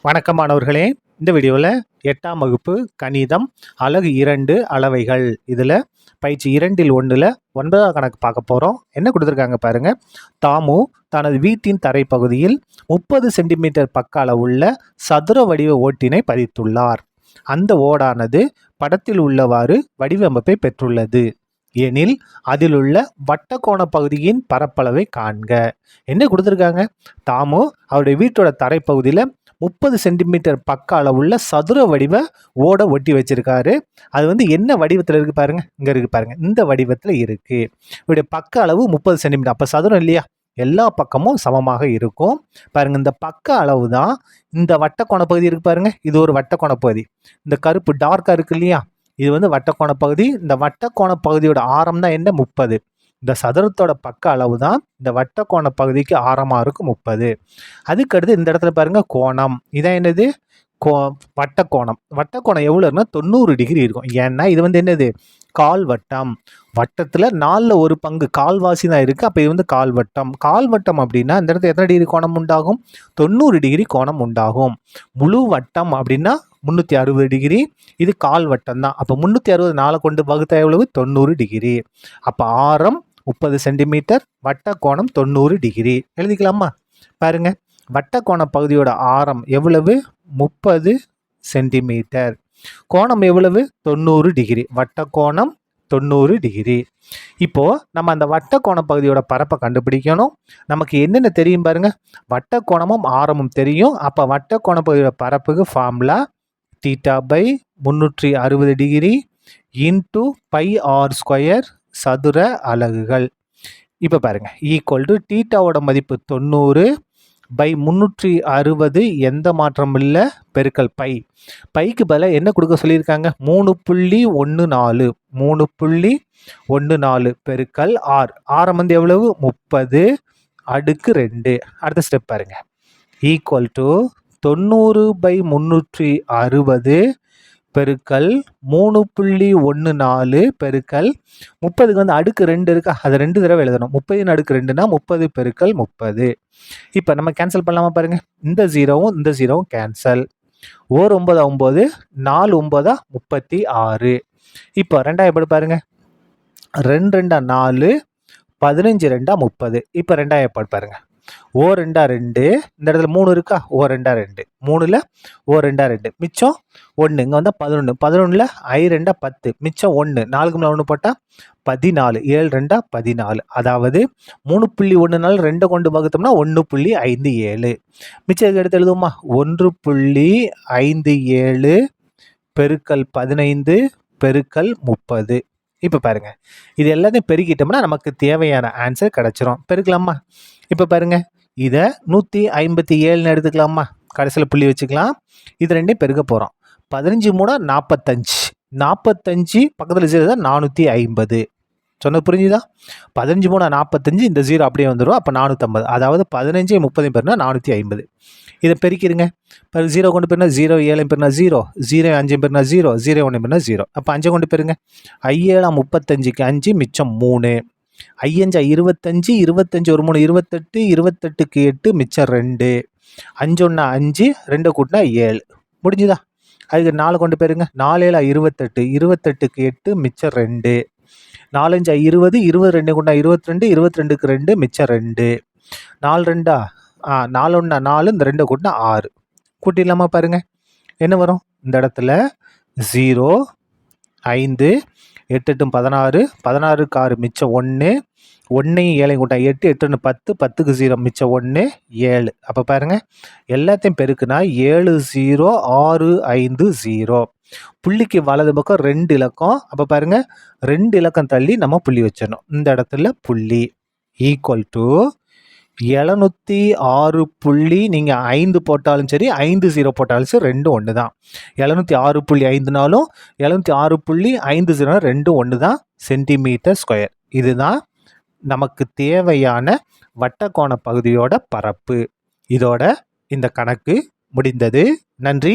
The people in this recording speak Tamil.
வணக்கம் மாணவர்களே. இந்த வீடியோவில் 8ஆம் வகுப்பு கணிதம் அலகு 2 அளவைகள் இதில் பயிற்சி 2ல் 1ல் 9ஆம் கணக்கு பார்க்க போகிறோம். என்ன கொடுத்துருக்காங்க பாருங்க. தாமு தனது வீட்டின் தரைப்பகுதியில் 30 சென்டிமீட்டர் பக்க அளவுள்ள சதுர வடிவ ஓட்டினை பதித்துள்ளார். அந்த ஓடானது படத்தில் உள்ளவாறு வடிவமைப்பை பெற்றுள்ளது எனில் அதில் உள்ள வட்டக்கோண பகுதியின் பரப்பளவை காண்க. என்ன கொடுத்துருக்காங்க? தாமு அவருடைய வீட்டோட தரைப்பகுதியில் 30 சென்டிமீட்டர் பக்க அளவுள்ள சதுர வடிவ ஓட ஒட்டி வச்சிருக்காரு. அது என்ன வடிவத்தில் இருக்கு பாருங்க. இங்க இருக்கு பாருங்க. இந்த வடிவத்தில் இருக்கு. இவருடைய பக்க அளவு 30 சென்டிமீட்டர். அப்ப சதுரம் இல்லையா? எல்லா பக்கமும் சமமாக இருக்கும். பாருங்க, இந்த பக்க அளவு தான் இந்த வட்டக்கோண பகுதி இருக்கு பாருங்க. இது ஒரு வட்டக்கோண பகுதி. இந்த கருப்பு டார்க்கா இருக்கு இல்லையா? இது வட்டக்கோண பகுதி. இந்த வட்டக்கோண பகுதியோட ஆரம் தான் என்ன? 30. இந்த சதுரத்தோட பக்க அளவு தான் இந்த வட்டக்கோண பகுதிக்கு ஆரமாக இருக்கும் 30. அதுக்கடுத்து இந்த இடத்துல பாருங்க, கோணம். இதான் என்னது? வட்டக்கோணம். வட்டக்கோணம் எவ்வளோ இருக்குன்னா 90 டிகிரி இருக்கும். ஏன்னா இது என்னது? கால் வட்டம். வட்டத்தில் 4ல் 1 பங்கு கால்வாசி தான் இருக்குது. அப்போ இது கால் வட்டம். கால் வட்டம் அப்படின்னா இந்த இடத்துல எத்தனை டிகிரி கோணம் உண்டாகும்? 90 டிகிரி கோணம் உண்டாகும். முழு வட்டம் அப்படின்னா 360 டிகிரி. இது கால் வட்டம் தான். அப்போ 360 4 கொண்டு வகுத்தா எவ்வளவு? 90 டிகிரி. அப்போ ஆரம் 30 சென்டிமீட்டர், வட்டக்கோணம் 90 டிகிரி. எழுதிக்கலாமா? பாருங்க, வட்டக்கோண பகுதியோட ஆரம் எவ்வளவு? 30 சென்டிமீட்டர். கோணம் எவ்வளவு? 90 டிகிரி. வட்டக்கோணம் 90 டிகிரி. இப்போ நம்ம அந்த வட்டக்கோண பகுதியோட பரப்பை கண்டுபிடிக்கணும். நமக்கு என்னென்ன தெரியும் பாருங்க. வட்டக்கோணமும் ஆரமும் தெரியும். அப்போ வட்டக்கோண பகுதியோட பரப்புக்கு formula θ/360 degree into pi R square சதுர அலகுகள். இப்போ பாருங்க, ஈக்குவல் டு தீட்டாவோட மதிப்பு 90 பை 360, எந்த மாற்றம் இல்லை, பெருக்கல் பை. பைக்கு பதிலாக என்ன கொடுக்க சொல்லியிருக்காங்க? 3.14. 3.14 பெருக்கல் ஆர். ஆரம் எவ்வளவு? 30 அடுக்கு 2. அடுத்த ஸ்டெப் பாருங்க. ஈக்குவல் டு 90 பை 360 பெருக்கல் 3.14 பெருக்கல் 30க்கு அடுக்கு 2 இருக்கா? அதை 2 தடவை எழுதணும். 30 அடுக்கு 2னா 30 பெருக்கல் 30. இப்போ நம்ம கேன்சல் பண்ணலாமா பாருங்க. இந்த ஜீரோவும் இந்த ஜீரோவும் கேன்சல். 1 9 9, 4 9 36. இப்போ ரெண்டாவது எப்படி பாருங்க. 2 2 4, 15 2 30. இப்போ ரெண்டாவது எப்படி பாருங்க. ஓ 2 2, இந்த இடத்துல 3 இருக்கா? ஓ 2 2, 3ல் ஓ 2 2, மிச்சம் 1. இங்கே 11. 11ல் I 2 10, மிச்சம் 1. 4க்கு மேலே 1 போட்டால் 14. 7 2 14. அதாவது 3.14 2 கொண்டு வகுத்தோம்னா 1.57. மிச்சம் எடுத்து எழுதுவோமா? 1.57 பெருக்கல் 15 பெருக்கல் 30. இப்போ பாருங்க, இது எல்லாத்தையும் பெருக்கிட்டோம்னா நமக்கு தேவையான ஆன்சர் கிடைச்சிரும். பெருக்கலாமா? இப்போ பாருங்க, இதை 157 எடுத்துக்கலாமா? கடைசியில் புள்ளி வச்சுக்கலாம். இது ரெண்டையும் பெருக்க போகிறோம். 15 3 45. 45 பக்கத்தில் ஜீரோ தான் 450. சொன்ன புரிஞ்சுதா? 15 3 45. இந்த ஜீரோ அப்படியே வந்துடும். அப்போ 450. அதாவது 15 30 பேருனா 450. இதை பெருக்கிடுங்க. இப்போ 0 கொண்டு போயிருந்தா 0, 7 பேருனா 0, 0 5 பேருனா 0, 0 1 பேருனா 0. அப்போ 5 கொண்டு போயிருங்க. 5 35க்கு 5, மிச்சம் 3. 5 25, 25 ஒரு 3 28, 28க்கு 8, மிச்சம் 2. 5 1 5, 2 கூட்டினா 7. முடிஞ்சுதா? அதுக்கு 4 கொண்டு போயிருங்க. 4 7 28, 28க்கு 8, மிச்சம் 2. 4 5 20, 22 கூட்டினா 22, 22க்கு 2, மிச்சம் 2. 4 2 4 1 4, இந்த 2 கூட்டினா 6. கூட்டிடலாமா பாருங்க. என்ன வரும்? இந்த இடத்துல 0 5 8 8 16, 16க்கு 6, மிச்சம் 1. 1ஐயும் 7ஐயும் கூட்டா 8, 8 1 10, 10க்கு 0, மிச்சம் 1 7. அப்போ பாருங்க, எல்லாத்தையும் பெருக்குனா 7 0 6 5 0. புள்ளிக்கு வலது பக்கம் 2 இலக்கம். அப்போ பாருங்க, 2 இலக்கம் தள்ளி நம்ம புள்ளி வச்சிடணும். இந்த இடத்துல புள்ளி ஈக்குவல் டு 706 புள்ளி. நீங்கள் 5 போட்டாலும் சரி, 5 0 போட்டாலும் சரி, ரெண்டும் ஒன்று தான். 706.5நாலும் 706.50 ரெண்டும் ஒன்று தான், சென்டிமீட்டர் ஸ்கொயர். இதுதான் நமக்கு தேவையான வட்டக்கோண பகுதியோட பரப்பு. இதோட இந்த கணக்கு முடிந்தது. நன்றி.